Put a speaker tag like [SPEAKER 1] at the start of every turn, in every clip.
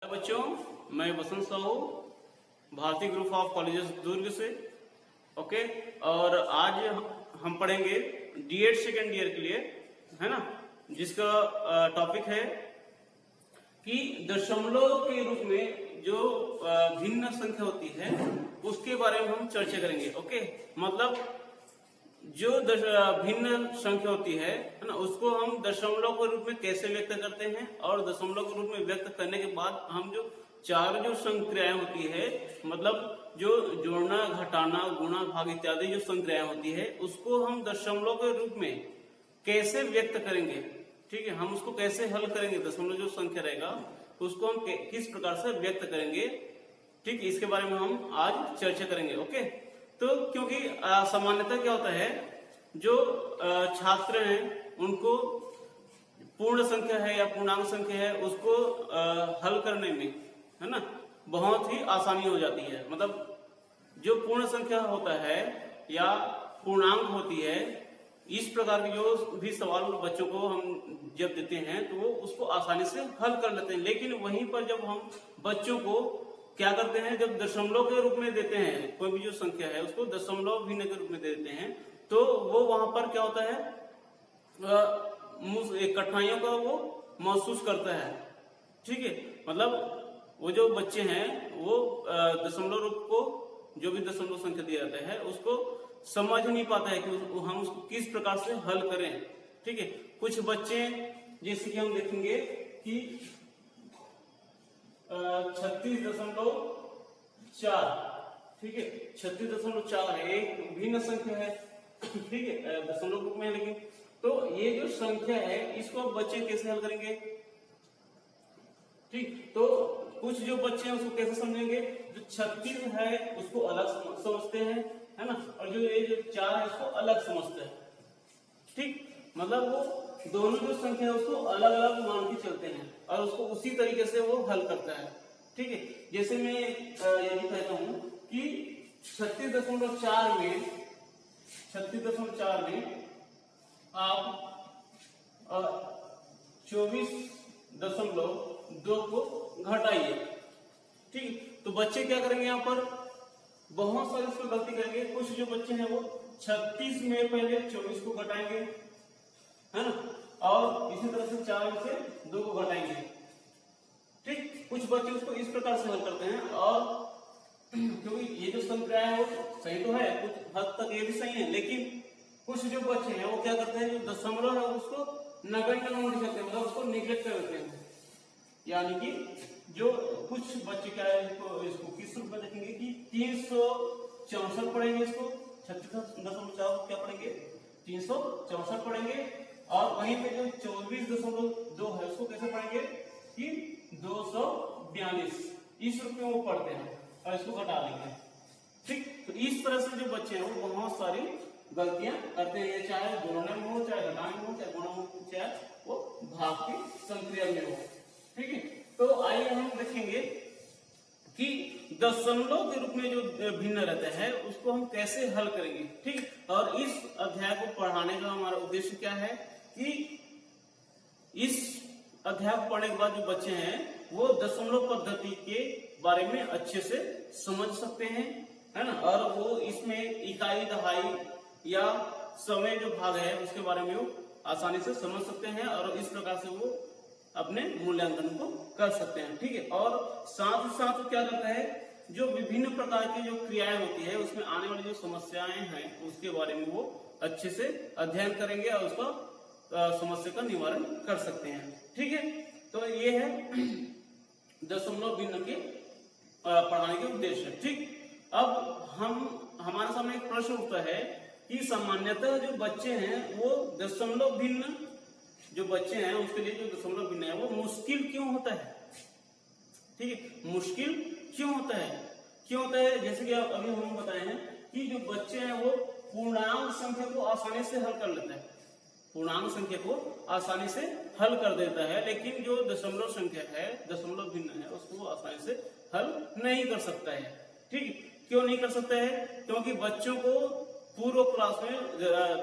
[SPEAKER 1] Hello बच्चों, मैं वसंत साहू, भारतीय ग्रुप ऑफ कॉलेजेस दुर्ग से। ओके, और आज हम पढ़ेंगे D.Ed सेकेंड ईयर के लिए, है ना, जिसका टॉपिक है कि दशमलव के रूप में जो भिन्न संख्या होती है उसके बारे में हम चर्चा करेंगे। ओके, मतलब जो भिन्न संख्या होती है ना, उसको हम दशमलव के रूप में कैसे व्यक्त करते हैं, और दशमलव के रूप में व्यक्त करने के बाद हम जो चार जो संक्रियाएं होती है, मतलब जो जोड़ना, घटाना, गुणा, भाग इत्यादि जो संक्रियाएं होती है, उसको हम दशमलव के रूप में कैसे व्यक्त करेंगे। ठीक है, हम उसको कैसे हल करेंगे, दशमलव जो संख्या रहेगा उसको हम किस प्रकार से व्यक्त करेंगे। ठीक, इसके बारे में हम आज चर्चा करेंगे। ओके, तो क्योंकि सामान्यतः क्या होता है, जो छात्र हैं उनको पूर्ण संख्या है या पूर्णांक संख्या है उसको हल करने में, है ना, बहुत ही आसानी हो जाती है। मतलब जो पूर्ण संख्या होता है या पूर्णांक होती है, इस प्रकार के जो भी सवाल बच्चों को हम जब देते हैं तो वो उसको आसानी से हल कर लेते हैं। लेकिन वहीं पर जब हम बच्चों को क्या करते हैं, जब दशमलव के रूप में देते हैं, कोई भी जो संख्या है उसको दशमलव भिन्न के रूप में देते हैं, तो वो वहां पर क्या होता है, कठिनाइयों का वो महसूस करता है। ठीक है, मतलब वो जो बच्चे हैं वो दशमलव रूप को, जो भी दशमलव संख्या दिया जाता है उसको समझ नहीं पाता है कि हम उसको किस प्रकार से हल करें। ठीक है, कुछ बच्चे जैसे कि हम देखेंगे कि 36.4, ठीक है, 36.4 है, एक भिन्न संख्या है। ठीक है, दशमलव रूप में है, लेकिन तो ये जो संख्या है इसको बच्चे कैसे हल करेंगे। ठीक, तो कुछ जो बच्चे हैं उसको कैसे समझेंगे, जो 36 है उसको अलग समझते हैं, है ना, और जो ये जो 4 है उसको अलग समझते हैं। ठीक, मतलब वो दोनों जो संख्या है उसको अलग अलग मान के चलते हैं और उसको उसी तरीके से वो हल करता है। ठीक है, जैसे मैं यही कहता हूं कि 36.4 में आप 24.2 को घटाइए। ठीक, तो बच्चे क्या करेंगे, यहाँ पर बहुत सारे इसको गलती करेंगे। कुछ जो बच्चे हैं वो 36 में पहले 24 को घटाएंगे, है ना, और इसी तरह से 4 में से 2 को घटाएंगे। ठीक, कुछ बच्चे उसको इस प्रकार से हल करते हैं, और क्योंकि ये जो संख्या है वो सही तो है, कुछ हद तक ये भी सही है, लेकिन कुछ जो बच्चे हैं वो क्या करते हैं, जो दशमलव है उसको नगण्य मान के चलते हैं, मतलब उसको निगलेक्ट कर देते हैं। यानी कि जो कुछ बच्चे क्या है, इसको किस रूप में देखेंगे कि 364 पढ़ेंगे, इसको 36.4 क्या पढ़ेंगे, 364 पढ़ेंगे, और वहीं पे जो 24.2 है उसको कैसे पढ़ेंगे कि 242, इस रूप में वो पढ़ते हैं और इसको घटा देंगे। ठीक, तो इस तरह से जो बच्चे हैं वो बहुत सारी गलतियां करते हैं, चाहे जोड़ने में हो, चाहे घटाने में हो, चाहे गुणा में हो, चाहे वो भाग की संक्रिया में हो। ठीक है, तो आइए हम देखेंगे कि दशमलव के रूप में जो भिन्न रहता है उसको हम कैसे हल करेंगे। ठीक, और इस अध्याय को पढ़ाने का हमारा उद्देश्य क्या है कि इस अध्याय को पढ़ने के बाद जो बच्चे हैं वो दशमलव पद्धति के बारे में अच्छे से समझ सकते हैं, है ना, और वो इसमें इकाई, दहाई या समय जो भाग है उसके बारे में वो आसानी से समझ सकते हैं, और इस प्रकार से वो अपने मूल्यांकन को कर सकते हैं। ठीक है, और साथ ही साथ क्या करता है, जो विभिन्न प्रकार की जो क्रियाएं होती है उसमें आने वाली जो समस्याएं हैं उसके बारे में वो अच्छे से अध्ययन करेंगे और उसका समस्या का निवारण कर सकते हैं। ठीक है, तो ये है दशमलव भिन्न के पढ़ाने के उद्देश्य। ठीक, अब हमारे सामने एक प्रश्न उठता है कि सामान्यतः जो बच्चे हैं वो दशमलव भिन्न, जो बच्चे हैं उसके लिए जो दशमलव भिन्न है वो मुश्किल क्यों होता है। ठीक है, मुश्किल क्यों होता है, जैसे कि अभी हम बताए हैं कि जो बच्चे हैं वो पूर्णांक संख्या को आसानी से हल कर लेते हैं, पूर्णांक संख्या को आसानी से हल कर देता है, लेकिन जो दशमलव संख्या है, दशमलव भिन्न है, उसको वो आसानी से हल नहीं कर सकता है। ठीक, क्यों नहीं कर सकता है, क्योंकि बच्चों को पूर्व क्लास में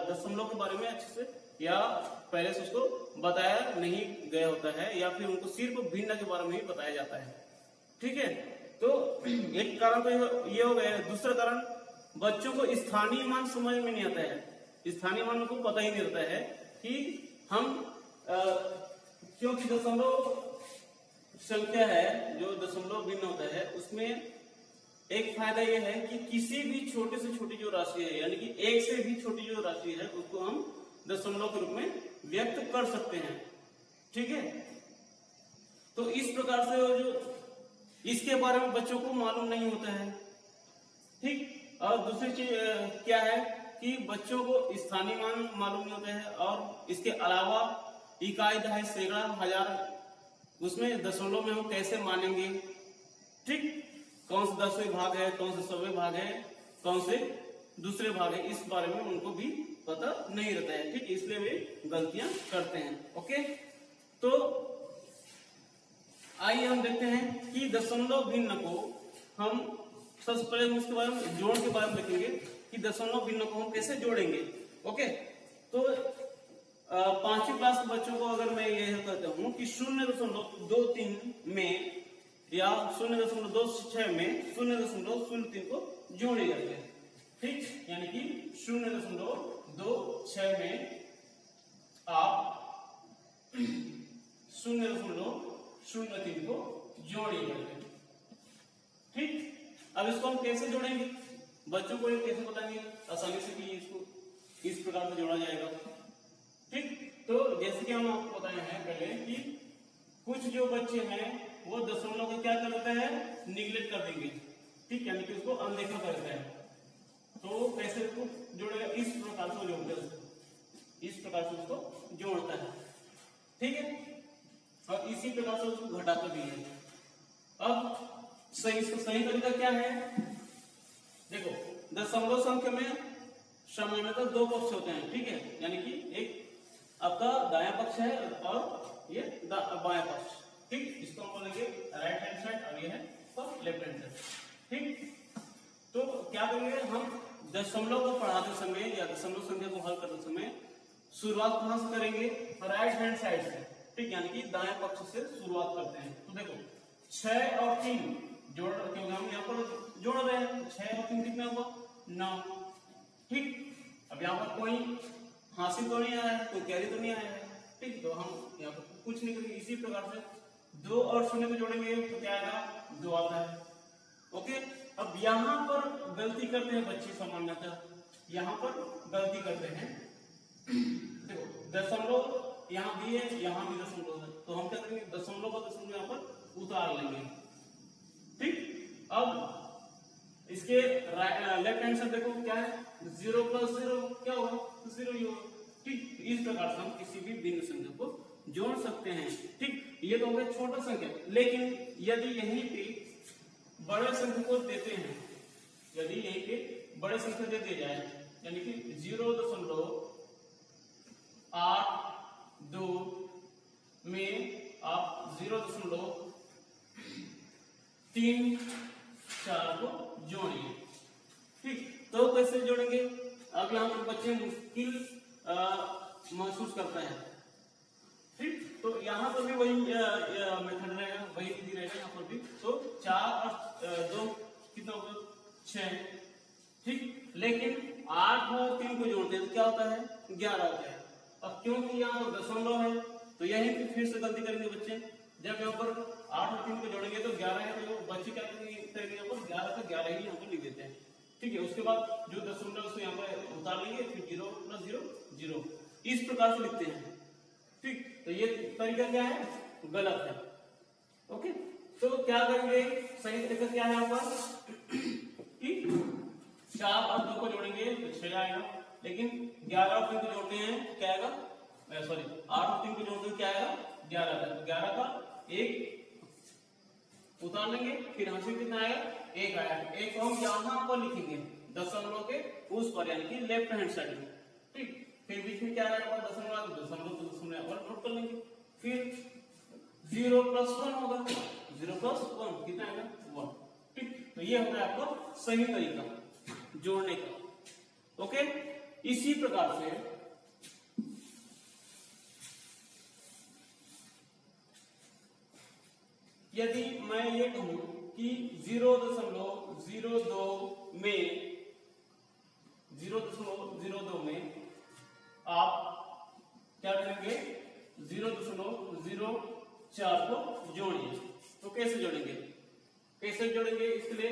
[SPEAKER 1] दशमलव के बारे में अच्छे से या पहले से उसको बताया नहीं गया होता है, या फिर उनको सिर्फ भिन्न के बारे में ही बताया जाता है। ठीक है। तो एक कारण तो ये हो गया। दूसरा कारण, बच्चों को स्थानीय मान समझ में नहीं आता है। स्थानीय मान को पता ही नहीं रहता है कि हम क्योंकि दशमलव संख्या है जो दशमलव भिन्न होता है, उसमें एक फायदा यह है कि किसी भी छोटे से छोटी जो राशि है, यानी कि एक से भी छोटी जो राशि है, उसको हम दशमलव के रूप में व्यक्त कर सकते हैं। ठीक है। तो इस प्रकार से जो इसके बारे में बच्चों को मालूम नहीं होता है। ठीक। और दूसरी चीज क्या है कि बच्चों को स्थानीय मान मालूम नहीं होता है, और इसके अलावा इकाई, दहाई, सैकड़ा, हजार, उसमें दशमलव में हम कैसे मानेंगे। ठीक। कौन से 10वें भाग है, कौन से 100वें भाग है, कौन से दूसरे भाग है, इस बारे में उनको भी पता नहीं रहता है। ठीक। इसलिए वे गलतियां करते हैं। ओके। तो आइए हम देखते हैं कि दशमलव भिन्न को हम सबसे पहले उसके बारे में जोड़ के बारे में देखेंगे कि दशमलव भिन्न को हम कैसे जोड़ेंगे। ओके। तो 5वीं क्लास के बच्चों को अगर मैं यह कहता हूं कि 0.23 में या 0.26 में 0.03 को जोड़े जाते हैं। ठीक। यानी कि 0.26 में आप 0.03 को जोड़िए। ठीक। अब इसको हम कैसे जोड़ेंगे, बच्चों को ये कैसे बताएंगे आसानी से कि इसको इस प्रकार से जोड़ा जाएगा। ठीक। तो जैसे कि हम आपको बताए हैं पहले कि कुछ जो बच्चे हैं वो दशमलव को क्या करते हैं, निगलेक्ट कर देंगे। ठीक। यानी कि उसको अनदेखा करते हैं। तो कैसे उसको जोड़ेगा, इस प्रकार से जोड़ते हैं उसको, इस प्रकार से उसको जोड़ता है। ठीक है। और इसी प्रकार से उसको घटाता भी है। अब इसका सही तरीका क्या है, देखो दशमलव संख्या में सामान्यतः 2 पक्ष होते हैं। ठीक है। यानी कि एक आपका दायां पक्ष है और ये बायां पक्ष। ठीक। इसको हम बोलेंगे राइट हैंड साइड और ये है लेफ्ट हैंड साइड। ठीक। तो क्या करेंगे हम, दशमलव को पढ़ाते समय या दशमलव संख्या को हल करते समय शुरुआत कहां से करेंगे, राइट हैंड साइड से। ठीक। यानी कि दाएं पक्ष से शुरुआत करते हैं। तो देखो 6 और 3 जोड़, क्योंकि हम यहाँ पर जोड़ रहे हैं, 6 और 3 कितना हुआ, 9। ठीक। अब यहाँ पर कोई हासिल तो नहीं आया है, कोई कैरी तो नहीं आया है। ठीक। तो हम यहाँ पर कुछ नहीं करेंगे। इसी प्रकार से 2 और 0 को जोड़ेंगे तो क्या आएगा, 2 आता है। ओके। अब यहाँ पर गलती करते हैं बच्चे, सामान्यतः यहाँ पर गलती करते हैं। देखो दशमलव यहाँ भी है, यहाँ भी दशमलव है, तो हम क्या करेंगे, दशमलव का दशमलव यहाँ पर उतार लेंगे। ठीक। अब इसके लेफ्ट हैंड साइड देखो क्या है, 0 + 0 क्या होगा, 0 ही होगा। ठीक। इस प्रकार से हम किसी भी भिन्न संख्या को जोड़ सकते हैं। ठीक। ये तो हो गया छोटा संख्या। लेकिन यदि यहीं पे बड़े संख्या को देते हैं, यदि यहीं पे बड़े संख्या दे दिया जाए, यानी कि 0.82 में आप 0.34 को जोड़िए। ठीक। तो कैसे जोड़ेंगे, अब यहाँ पर बच्चे मुश्किल महसूस करते हैं। ठीक। तो यहाँ पर भी वही मेथड रहेगा, वही विधि रहेगा यहाँ पर भी। तो 4 और 2 कितना होगा, 6। ठीक। लेकिन 8 और 3 को जोड़ते हैं तो क्या होता है, 11 होता है। अब क्योंकि यहाँ पर दशमलव है तो यही फिर से गलती करेंगे बच्चे। जब यहाँ पर 8 और 3 को जोड़ेंगे तो 11 है, तो बच्चे क्या करेंगे, यहाँ पर 11 का 11 ही यहाँ पर लिख देते हैं। ठीक है। उसके बाद जो दशमलव उसको यहाँ पर उतार लेंगे, फिर 0 + 0 0, इस प्रकार से लिखते हैं। ठीक। तो ये तरीका क्या है, गलत है। ओके। तो क्या करेंगे, सही तरीका क्या है आपका, 4 और 2 को जोड़ेंगे तो 6 आएगा। लेकिन 11 और 3 को जोड़ते हैं क्या आएगा, सॉरी 8 और 3 को जोड़ते हैं क्या आएगा, 11 आएगा। तो 11 का 1 उतार लेंगे, फिर हासिल कितना आएगा, 1 आया। 1 को हम यहाँ पर लिखेंगे दशमलव के उस पर, यानी कि लेफ्ट हैंड साइड में। ठीक। फिर बीच में क्या आएगा, दशमलव तो दशमलव पर नोट कर लेंगे। फिर 0 + 1 होगा, 0 + 1 कितना आएगा, 1। ठीक। तो ये होता है आपका सही तरीका जोड़ने का। ओके। इसी प्रकार से यदि मैं ये कहूं कि 0.02 में 0.02 में आप क्या करेंगे 0.04 को जोड़िए। तो कैसे जोड़ेंगे इसके लिए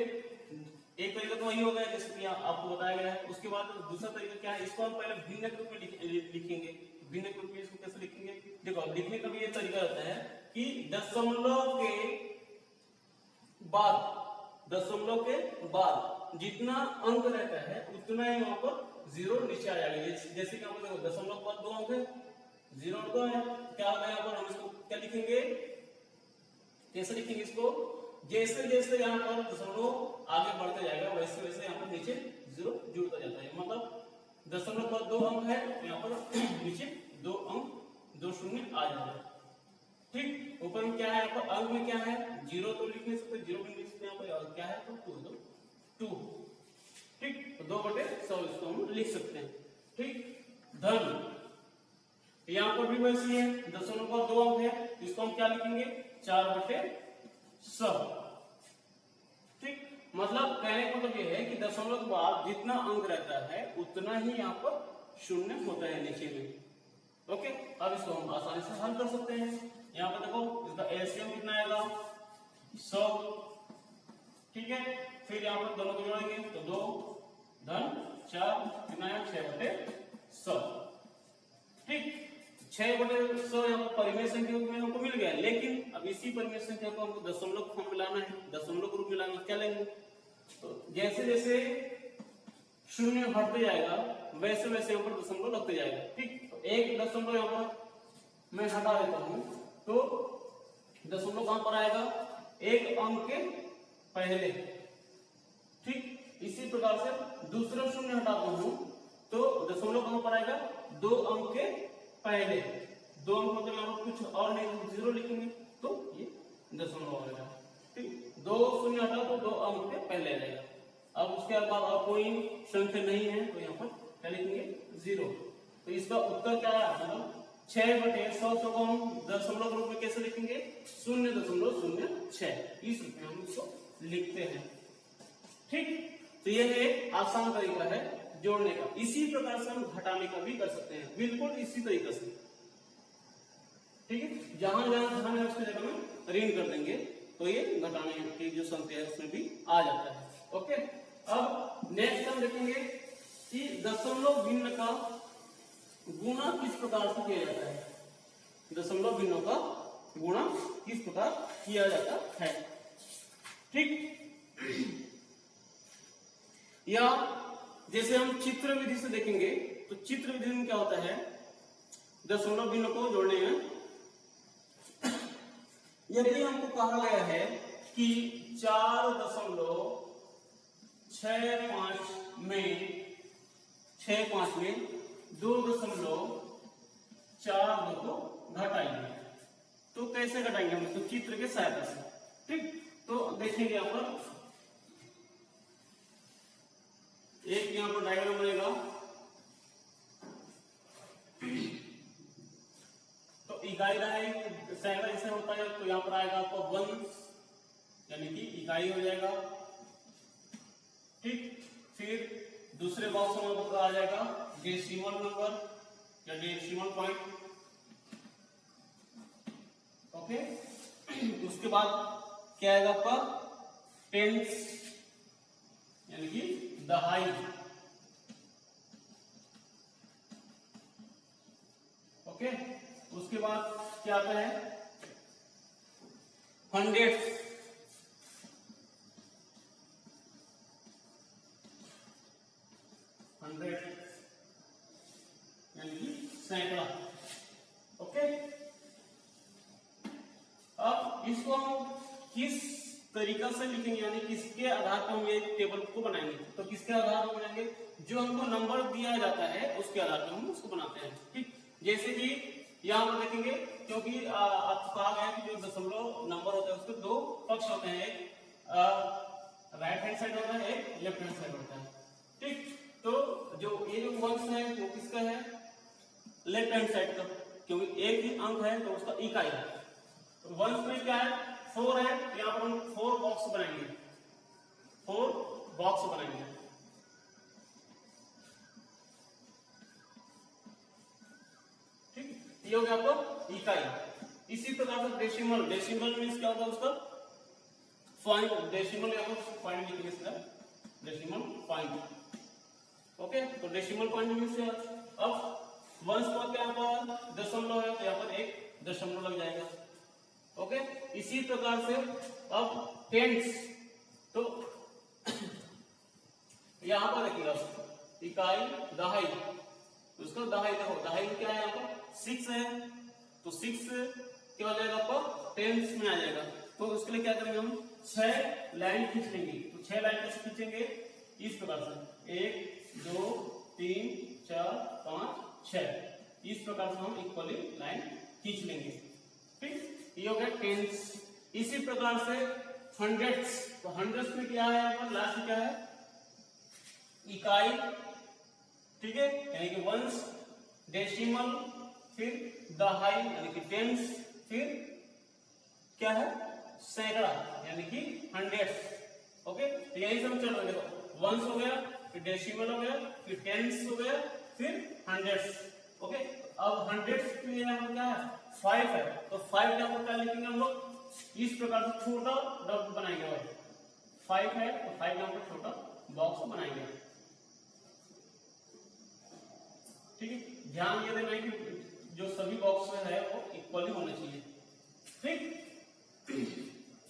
[SPEAKER 1] एक तरीका तो वही होगा जैसे कि आपको बताया गया है। उसके बाद दूसरा तरीका क्या है, इसको हम पहले भिन्न रूप में लिखेंगे। भिन्न रूप में इसको कैसे लिखेंगे, देखो लिखने का भी ये तरीका रहता है कि दशमलव के बाद जितना अंक रहता है उतना ही वहां पर 0 नीचे आ जाएगा। जैसे कि हम देखो दशमलव के बाद 2 अंक है, 0 2 है, क्या होगा यहाँ पर हम इसको क्या लिखेंगे, कैसे लिखेंगे इसको, जैसे जैसे यहाँ पर दशमलव आगे बढ़ते जाएगा वैसे वैसे यहाँ पर नीचे 0 जुड़ता जाता है। मतलब दशमलव पर 2 अंक है तो यहाँ पर नीचे 2 अंक 2 शून्य आ जाएगा। ठीक, ऊपर में क्या है, यहाँ पर अंक में क्या है 0 तो लिख नहीं सकते, 0 भी लिख सकते, यहाँ पर क्या है तो 2। ठीक, तो 2/100 इसको हम लिख सकते हैं। ठीक, धन यहाँ पर भी वैसे है, दशमलव पर 2 अंक है, इसको हम क्या लिखेंगे 4/100। ठीक, मतलब कहने का मतलब ये है कि दशमलव के बाद जितना अंक रहता है उतना ही यहाँ पर शून्य होता है नीचे में। ओके, अब इसको हम आसानी से हल कर सकते हैं। यहाँ पर देखो इसका एलसीएम कितना आएगा 100। ठीक है, फिर यहाँ पर दोनों को जोड़ेंगे तो 2 धन 4 कितना है 6/100। ठीक, 6/100 यहाँ पर परिमेय संख्या में हमको मिल गया, लेकिन अब इसी परिमेय संख्या को हमको दशमलव फॉर्म में लाना है। दशमलव के रूप में लाना क्या लेंगे, तो जैसे जैसे शून्य हटते जाएगा वैसे वैसे यहाँ पर दशमलव लगते जाएगा। ठीक, तो एक दशमलव यहाँ पर मैं हटा देता हूं तो दशमलव कहां पर आएगा, एक अंक के पहले। ठीक, इसी प्रकार से दूसरा शून्य हटाता हूं तो दशमलव कहां पर आएगा, 2 अंक के पहले। 2 अंक मतलब यहाँ पर कुछ और नहीं 0 लिखेंगे तो ये दशमलव आएगा। ठीक, 2 शून्य हटा तो 2 अंक के पहले रहेगा। अब उसके बाद और कोई संख्या नहीं है तो यहाँ पर क्या लिखेंगे 0। तो इसका उत्तर क्या है, मतलब 6/100 को हम दशमलव रूप में कैसे लिखेंगे 0.06, इस रूप में हम इसको लिखते हैं। ठीक, तो यह एक आसान तरीका है जोड़ने का। इसी प्रकार से हम घटाने का भी कर सकते हैं, बिल्कुल इसी तरीके से। ठीक है, जहां जहां धन है उसकी जगह में ऋण कर देंगे तो ये घटाने की जो संख्या है उसमें भी आ जाता है। ओके, अब नेक्स्ट हम देखेंगे कि दशमलव भिन्न का गुणा किस प्रकार से किया जाता है। दशमलव भिन्नों का गुणा किस प्रकार किया जाता है। ठीक, या जैसे हम चित्र विधि से देखेंगे तो चित्र विधि में क्या होता है, दशमलव भिन्न को जोड़ने में यदि हमको कहा गया है कि 4.65 में 2.42 को घटाएंगे तो कैसे घटाएंगे हम, तो चित्र के सहायता से। ठीक, तो देखेंगे यहाँ पर एक यहाँ पर डायग्राम बनेगा। तो इकाई रहेगी, सैकड़ा जैसे होता है तो यहाँ पर आएगा आपको 1 यानी कि इकाई हो जाएगा। ठीक, फिर दूसरे बॉक्स में आपको आ जाएगा डेसिमल नंबर या डेसिमल पॉइंट। ओके, उसके बाद क्या आएगा आपका टेंस यानी कि दहाई। ओके, उसके बाद क्या आता है हंड्रेड्स। यानी कि सैकड़ा। ओके, अब इसको हम किस तरीका से लिखेंगे, यानी किसके आधार पर हम ये टेबल को बनाएंगे, तो किसके आधार पर बनाएंगे, जो हमको नंबर दिया जाता है उसके आधार पर हम उसको बनाते हैं। ठीक, जैसे कि यहाँ पर देखेंगे, क्योंकि आपको कहा गया है कि जो दशमलव नंबर होता है उसके 2 पक्ष होते हैं, एक राइट हैंड साइड होता है, एक लेफ्ट हैंड साइड होता है। ठीक, तो जो ये जो वंश है वो किसका है, लेफ्ट हैंड साइड का, क्योंकि एक ही अंक है तो उसका इकाई है। तो वंश में क्या है 4 है, तो यहाँ पर हम 4 बॉक्स बनाएंगे, 4 बॉक्स बनाएंगे। ठीक, ये हो गया आपका इकाई। इसी प्रकार से डेसिमल, डेसिमल मीन्स क्या होता है उसका पॉइंट, डेसिमल या पॉइंट लिखेंगे इसका, डेसिमल पॉइंट। ओके, तो डेसिमल पॉइंट मीन्स अब वंश का क्या पर दशमलव है, तो यहाँ पर एक दशमलव लग जाएगा। ओके, इसी प्रकार से अब टेंस, तो यहाँ पर देखिएगा इकाई दहाई, तो उसका दहाई देखो, दहाई क्या है यहाँ पर 6 है, तो 6 क्या हो जाएगा आपका टेंस में आ जाएगा। तो उसके लिए क्या करेंगे हम 6 लाइन खींच लेंगे। तो 6 लाइन कैसे खींचेंगे, इस प्रकार से 1 2 3 4 5 6, इस प्रकार से हम इक्वली लाइन खींच लेंगे। ठीक, ये हो गया टेंस। इसी प्रकार से हंड्रेड्स, तो हंड्रेड्स में क्या है यहाँ पर लास्ट में क्या है इकाई, ठीक है, यानी कि वंश, डेसिमल, फिर दहाई यानी कि टेंस, फिर क्या है सैकड़ा यानी कि हंड्रेड्स। ओके, तो यही सब चल रहा है। देखो वंश हो गया, फिर डेसिमल हो गया, फिर टेंस हो गया, फिर हंड्रेड्स। ओके, अब हंड्रेड्स के लिए यहाँ पर क्या है 5 है, तो 5 का क्या लिखेंगे हम लोग इस प्रकार से छोटा डॉट बनाएंगे। और 5 है तो 5 का छोटा बॉक्स बनाएंगे। ठीक है, ध्यान ये देना है कि जो सभी बॉक्स में है वो इक्वली होने चाहिए। ठीक,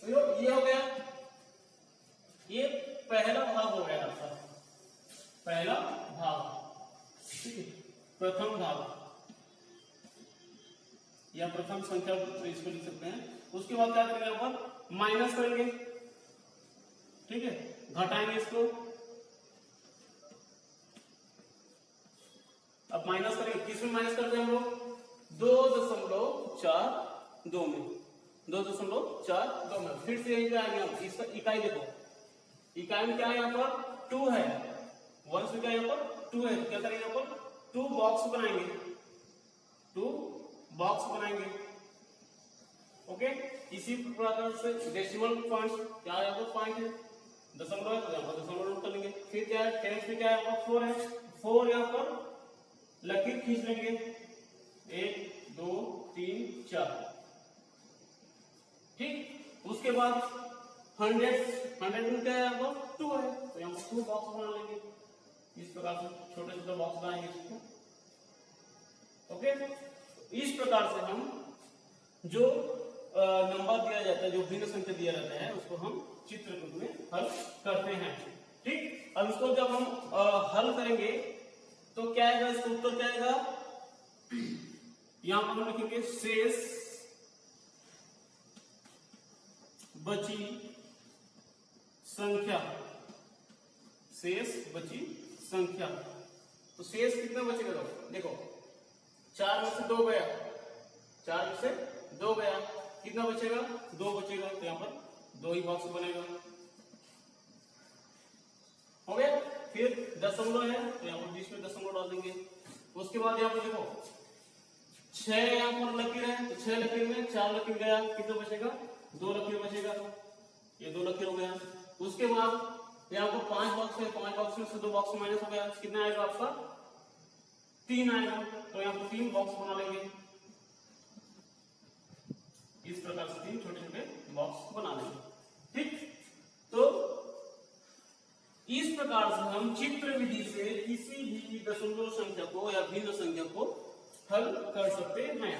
[SPEAKER 1] तो ये हो गया, ये पहला भाग हो गया आपका, पहला भाग। ठीक है, प्रथम भाग या प्रथम संख्या इसको लिख सकते हैं। उसके बाद क्या करेंगे यहाँ पर माइनस करेंगे। ठीक है, घटाएंगे इसको, अब माइनस करेंगे, किसमें माइनस करते हैं हम लोग 2.42 में, 2.42 में। फिर से यही आएंगे हम, इसका इकाई देखो, इकाई में क्या है यहाँ पर 2 है, वंश में क्या है यहाँ पर 2 है, तो क्या करेंगे यहाँ पर 2 बॉक्स बनाएंगे, 2 बॉक्स बनाएंगे। ओके, इसी प्रकार से डेसिमल पॉइंट क्या है यहाँ पर पॉइंट है, दशमलव है, तो यहाँ पर दशमलव नोट कर लेंगे। फिर क्या है टेंस में क्या है यहाँ पर 4 है, 4 यहाँ पर लकीर खींच लेंगे 1 2 3 4। ठीक, उसके बाद 100 में क्या है यहाँ पर 2 है, तो यहाँ पर 2 बॉक्स बना लेंगे। इस प्रकार से छोटे छोटे बॉक्स बनाएंगे इसको। ओके, इस प्रकार से हम जो नंबर दिया जाता है, जो भिन्न संख्या दिया जाता है, उसको हम चित्र रूप में हल करते हैं। ठीक, अब इसको जब हम हल करेंगे तो क्या आएगा, इसका उत्तर क्या आएगा, यहां पर हम लिखेंगे शेष बची संख्या, शेष बची संख्या। तो शेष कितना बचेगा, देखो 4 में से 2 गया, 4 में से 2 गया, कितना बचेगा 2 बचेगा, तो यहाँ पर 2 ही बॉक्स बनेगा। हो गया, फिर दशमलव है तो यहाँ पर बीच में दशमलव डाल देंगे। उसके बाद यहाँ पर देखो 6 यहाँ पर लकीर है, तो 6 लकीर में 4 लकीर गया, कितना बचेगा 2 लकीर बचेगा, ये 2 लकीर हो गया। उसके बाद यहाँ पर 5 बॉक्स है, 5 बॉक्स में से 2 बॉक्स माइनस हो गया, कितना आएगा आपका 3 आएगा, तो यहाँ पर 3 बॉक्स बना लेंगे। इस प्रकार से 3 छोटे छोटे बॉक्स बना लेंगे। ठीक, तो इस प्रकार से हम चित्र विधि से किसी भी दशमलव संख्या को या भिन्न संख्या को हल कर सकते हैं।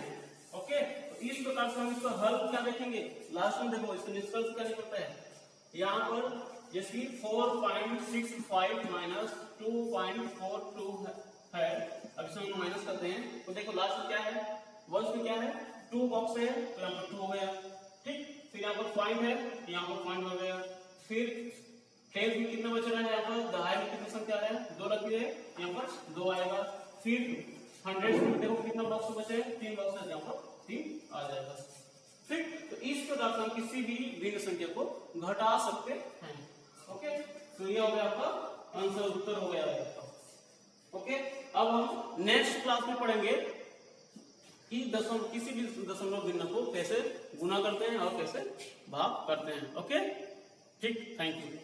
[SPEAKER 1] ओके, तो इस प्रकार से हम इसका हल क्या देखेंगे, लास्ट में देखो इसका निष्कर्ष क्या निकलता है। यहाँ पर जैसे 4.65 माइनस 2.42 है, अब इसमें हम माइनस करते हैं, तो देखो लास्ट में क्या है, वंश में क्या है 2 बॉक्स है, तो यहाँ पर 2 हो गया। ठीक, फिर यहाँ पर पॉइंट है, यहाँ पर पॉइंट हो गया। फिर टेंस में कितना बच रहा है, यहाँ पर दहाई में कितनी संख्या है 2 लकीर है, यहाँ पर 2 आएगा। फिर 100 में देखो कितना बॉक्स बचे, 3 बॉक्स है, यहाँ पर 3 आ जाएगा। ठीक, तो इस प्रकार से हम किसी भी भिन्न संख्या को घटा सकते हैं। ओके, तो ये हो गया आपका आंसर, उत्तर हो गया आपका। ओके, अब हम नेक्स्ट क्लास में पढ़ेंगे कि किसी भी दशमलव भिन्न को कैसे गुना करते हैं और कैसे भाग करते हैं। ओके, ठीक, थैंक यू।